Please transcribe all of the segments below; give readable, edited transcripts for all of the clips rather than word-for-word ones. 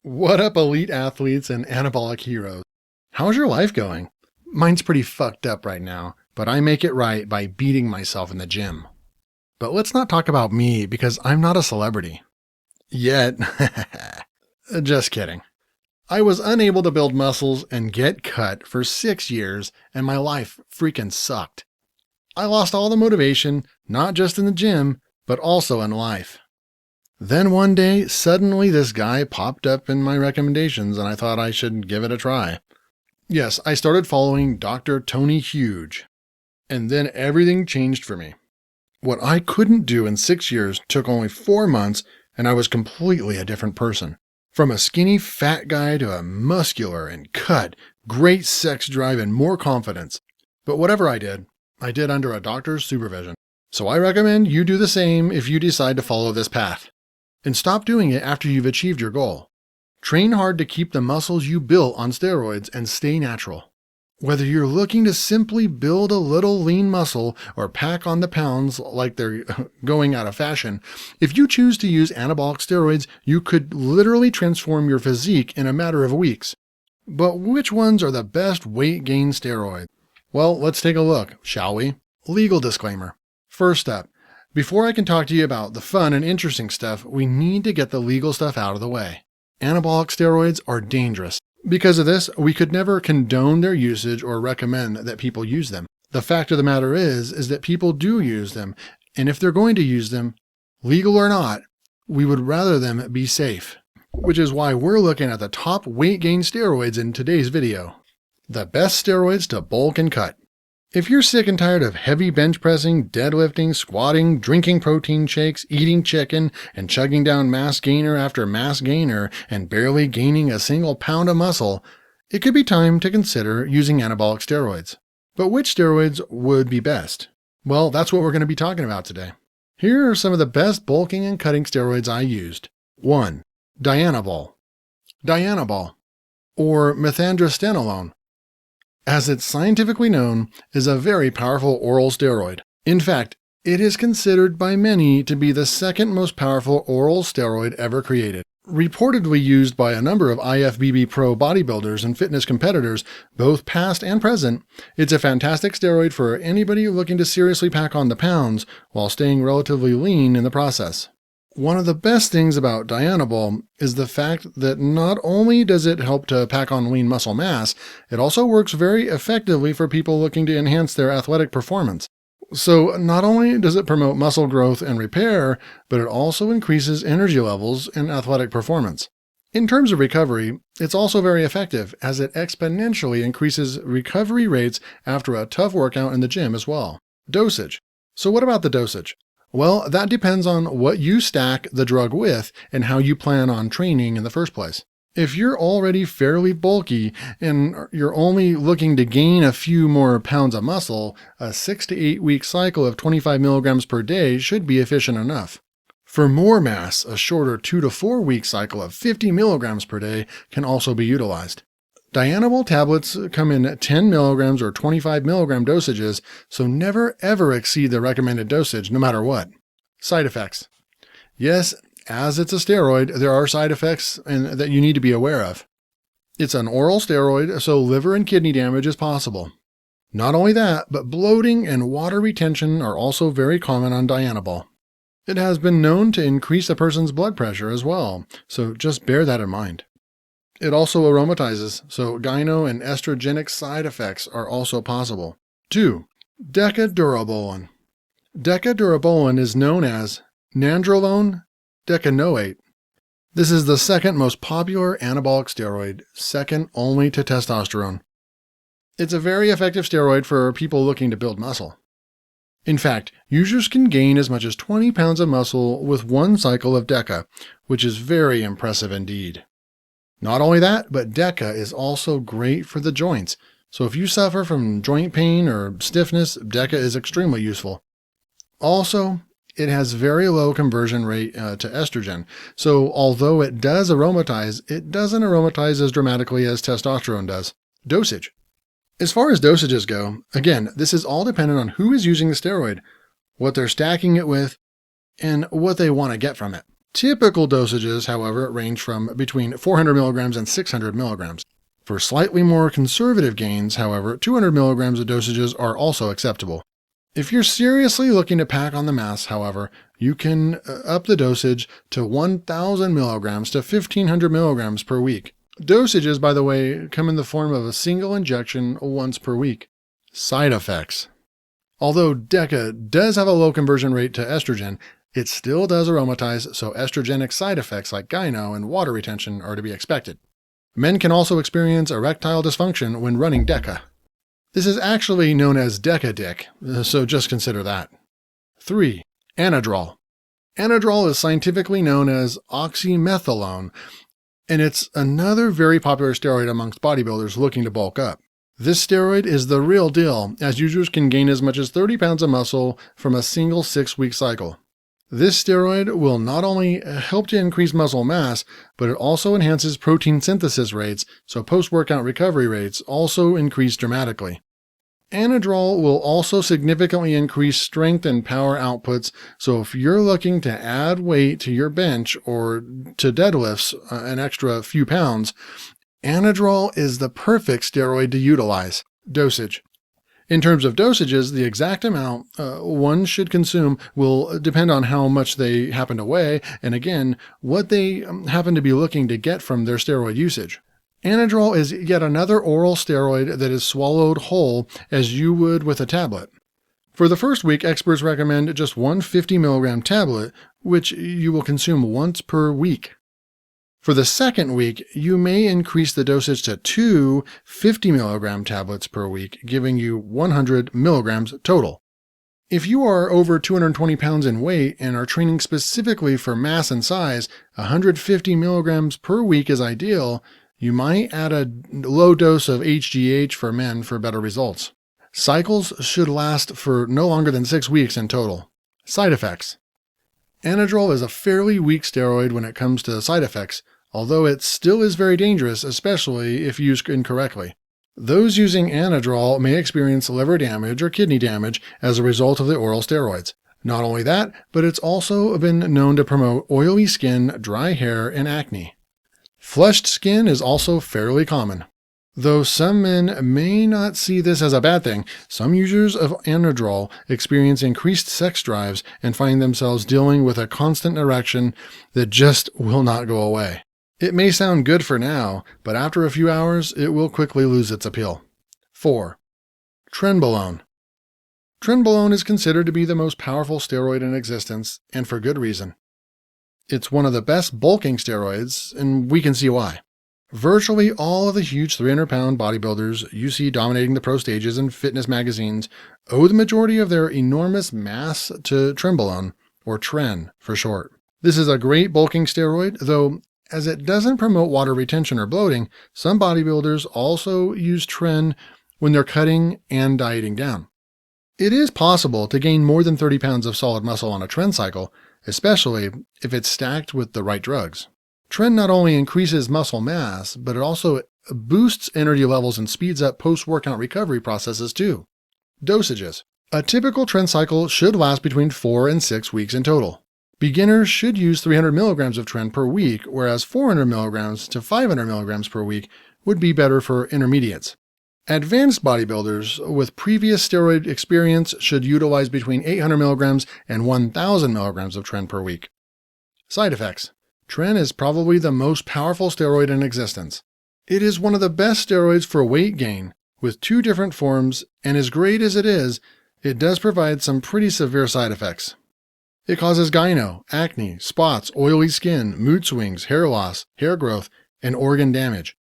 What up, elite athletes and anabolic heroes? How's your life going? Mine's pretty fucked up right now, but I make it right by beating myself in the gym. But let's not talk about me because I'm not a celebrity. Yet. Just kidding. I was unable to build muscles and get cut for 6 years, and my life freaking sucked. I lost all the motivation, not just in the gym, but also in life. Then one day, suddenly this guy popped up in my recommendations and I thought I should give it a try. Yes, I started following Dr. Tony Huge. And then everything changed for me. What I couldn't do in 6 years took only 4 months and I was completely a different person. From a skinny fat guy to a muscular and cut, great sex drive and more confidence. But whatever I did under a doctor's supervision. So I recommend you do the same if you decide to follow this path. And stop doing it after you've achieved your goal. Train hard to keep the muscles you built on steroids and stay natural. Whether you're looking to simply build a little lean muscle or pack on the pounds like they're going out of fashion, if you choose to use anabolic steroids, you could literally transform your physique in a matter of weeks. But which ones are the best weight gain steroids? Well, let's take a look, shall we? Legal disclaimer. First up, before I can talk to you about the fun and interesting stuff, we need to get the legal stuff out of the way. Anabolic steroids are dangerous. Because of this, we could never condone their usage or recommend that people use them. The fact of the matter is that people do use them, and if they're going to use them, legal or not, we would rather them be safe. Which is why we're looking at the top weight gain steroids in today's video. The best steroids to bulk and cut. If you're sick and tired of heavy bench pressing, deadlifting, squatting, drinking protein shakes, eating chicken, and chugging down mass gainer after mass gainer and barely gaining a single pound of muscle, it could be time to consider using anabolic steroids. But which steroids would be best? Well, that's what we're going to be talking about today. Here are some of the best bulking and cutting steroids I used. 1. Dianabol. Dianabol, or methandrostenolone, as it's scientifically known, is a very powerful oral steroid. In fact, it is considered by many to be the second most powerful oral steroid ever created. Reportedly used by a number of IFBB pro bodybuilders and fitness competitors, both past and present, it's a fantastic steroid for anybody looking to seriously pack on the pounds while staying relatively lean in the process. One of the best things about Dianabol is the fact that not only does it help to pack on lean muscle mass, it also works very effectively for people looking to enhance their athletic performance. So not only does it promote muscle growth and repair, but it also increases energy levels and athletic performance. In terms of recovery, it's also very effective as it exponentially increases recovery rates after a tough workout in the gym as well. Dosage. So what about the dosage? Well, that depends on what you stack the drug with and how you plan on training in the first place. If you're already fairly bulky and you're only looking to gain a few more pounds of muscle, a 6 to 8 week cycle of 25 milligrams per day should be efficient enough. For more mass, a shorter 2 to 4 week cycle of 50 milligrams per day can also be utilized. Dianabol tablets come in 10 milligrams or 25 milligram dosages, so never ever exceed the recommended dosage no matter what. Side effects. Yes, as it's a steroid, there are side effects that you need to be aware of. It's an oral steroid, so liver and kidney damage is possible. Not only that, but bloating and water retention are also very common on Dianabol. It has been known to increase a person's blood pressure as well, so just bear that in mind. It also aromatizes, so gyno and estrogenic side effects are also possible. 2. Decadurabolin. Decadurabolin is known as nandrolone decanoate. This is the second most popular anabolic steroid, second only to testosterone. It's a very effective steroid for people looking to build muscle. In fact, users can gain as much as 20 pounds of muscle with one cycle of Deca, which is very impressive indeed. Not only that, but Deca is also great for the joints, so if you suffer from joint pain or stiffness, Deca is extremely useful. Also, it has very low conversion rate to estrogen, so although it does aromatize, it doesn't aromatize as dramatically as testosterone does. Dosage. As far as dosages go, again, this is all dependent on who is using the steroid, what they're stacking it with, and what they want to get from it. Typical dosages, however, range from between 400 milligrams and 600 milligrams. For slightly more conservative gains, however, 200 milligrams of dosages are also acceptable. If you're seriously looking to pack on the mass, however, you can up the dosage to 1,000 milligrams to 1,500 milligrams per week. Dosages, by the way, come in the form of a single injection once per week. Side effects. Although DECA does have a low conversion rate to estrogen, it still does aromatize, so estrogenic side effects like gyno and water retention are to be expected. Men can also experience erectile dysfunction when running DECA. This is actually known as DECA-dick, so just consider that. 3. Anadrol. Anadrol is scientifically known as oxymethylone, and it's another very popular steroid amongst bodybuilders looking to bulk up. This steroid is the real deal, as users can gain as much as 30 pounds of muscle from a single 6-week cycle. This steroid will not only help to increase muscle mass, but it also enhances protein synthesis rates, so post-workout recovery rates also increase dramatically. Anadrol will also significantly increase strength and power outputs, so if you're looking to add weight to your bench or to deadlifts an extra few pounds, Anadrol is the perfect steroid to utilize. Dosage. In terms of dosages, the exact amount one should consume will depend on how much they happen to weigh, and again, what they happen to be looking to get from their steroid usage. Anadrol is yet another oral steroid that is swallowed whole as you would with a tablet. For the first week, experts recommend just one 50 milligram tablet, which you will consume once per week. For the second week, you may increase the dosage to 2 50 milligram tablets per week, giving you 100 milligrams total. If you are over 220 pounds in weight and are training specifically for mass and size, 150 milligrams per week is ideal. You might add a low dose of HGH for men for better results. Cycles should last for no longer than 6 weeks in total. Side effects. Anadrol is a fairly weak steroid when it comes to side effects, although it still is very dangerous, especially if used incorrectly. Those using Anadrol may experience liver damage or kidney damage as a result of the oral steroids. Not only that, but it's also been known to promote oily skin, dry hair, and acne. Flushed skin is also fairly common. Though some men may not see this as a bad thing, some users of Anadrol experience increased sex drives and find themselves dealing with a constant erection that just will not go away. It may sound good for now, but after a few hours, it will quickly lose its appeal. 4. Trenbolone. Trenbolone is considered to be the most powerful steroid in existence, and for good reason. It's one of the best bulking steroids, and we can see why. Virtually all of the huge 300-pound bodybuilders you see dominating the pro stages and fitness magazines owe the majority of their enormous mass to Trenbolone, or Tren for short. This is a great bulking steroid, though as it doesn't promote water retention or bloating, some bodybuilders also use Tren when they're cutting and dieting down. It is possible to gain more than 30 pounds of solid muscle on a Tren cycle, especially if it's stacked with the right drugs. Tren not only increases muscle mass, but it also boosts energy levels and speeds up post-workout recovery processes too. Dosages. A typical Tren cycle should last between 4 and 6 weeks in total. Beginners should use 300 milligrams of Tren per week, whereas 400 milligrams to 500 milligrams per week would be better for intermediates. Advanced bodybuilders with previous steroid experience should utilize between 800 milligrams and 1,000 milligrams of Tren per week. Side effects. Tren is probably the most powerful steroid in existence. It is one of the best steroids for weight gain, with 2 different forms, and as great as it is, it does provide some pretty severe side effects. It causes gyno, acne, spots, oily skin, mood swings, hair loss, hair growth, and organ damage.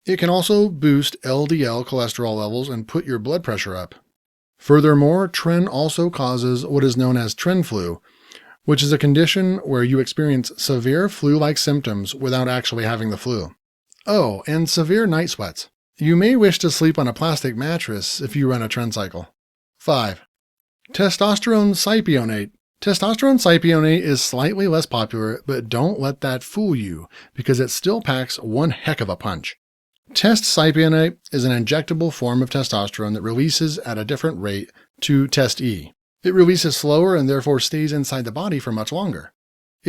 It can also boost LDL cholesterol levels and put your blood pressure up. Furthermore, Tren also causes what is known as Tren flu, which is a condition where you experience severe flu-like symptoms without actually having the flu. Oh, and severe night sweats. You may wish to sleep on a plastic mattress if you run a Tren cycle. 5. Testosterone cypionate. Testosterone cypionate is slightly less popular, but don't let that fool you, because it still packs one heck of a punch. Test cypionate is an injectable form of testosterone that releases at a different rate to Test E. It releases slower and therefore stays inside the body for much longer.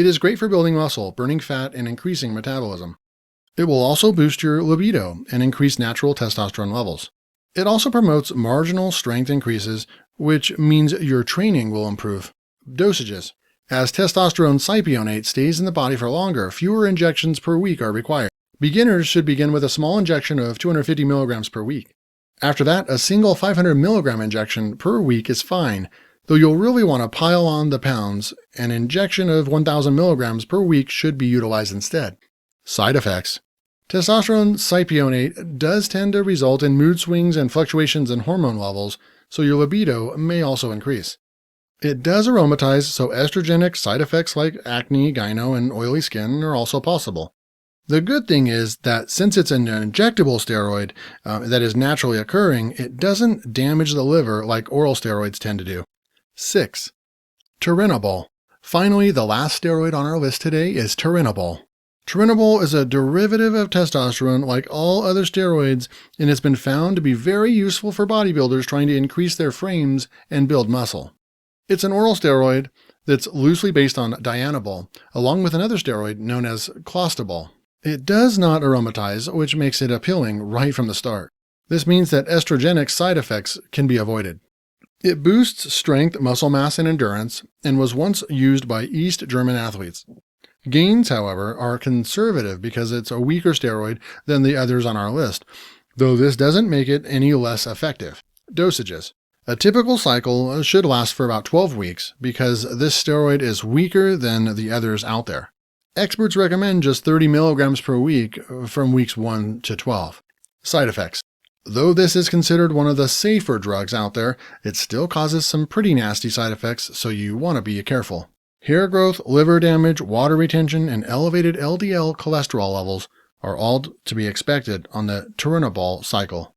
It is great for building muscle, burning fat, and increasing metabolism. It will also boost your libido and increase natural testosterone levels. It also promotes marginal strength increases, which means your training will improve. Dosages. As testosterone cypionate stays in the body for longer, fewer injections per week are required. Beginners should begin with a small injection of 250 milligrams per week. After that, a single 500 milligram injection per week is fine, though you'll really want to pile on the pounds. An injection of 1,000 milligrams per week should be utilized instead. Side effects. Testosterone cypionate does tend to result in mood swings and fluctuations in hormone levels, so your libido may also increase. It does aromatize, so estrogenic side effects like acne, gyno, and oily skin are also possible. The good thing is that since it's an injectable steroid that is naturally occurring, it doesn't damage the liver like oral steroids tend to do. 6. Turinabol. Finally, the last steroid on our list today is turinabol. Turinabol is a derivative of testosterone like all other steroids, and it's been found to be very useful for bodybuilders trying to increase their frames and build muscle. It's an oral steroid that's loosely based on dianabol, along with another steroid known as clostebol. It does not aromatize, which makes it appealing right from the start. This means that estrogenic side effects can be avoided. It boosts strength, muscle mass, and endurance, and was once used by East German athletes. Gains, however, are conservative because it's a weaker steroid than the others on our list, though this doesn't make it any less effective. Dosages. A typical cycle should last for about 12 weeks because this steroid is weaker than the others out there. Experts recommend just 30 milligrams per week from weeks 1 to 12. Side effects. Though this is considered one of the safer drugs out there, it still causes some pretty nasty side effects, so you want to be careful. Hair growth, liver damage, water retention, and elevated LDL cholesterol levels are all to be expected on the turinabol cycle.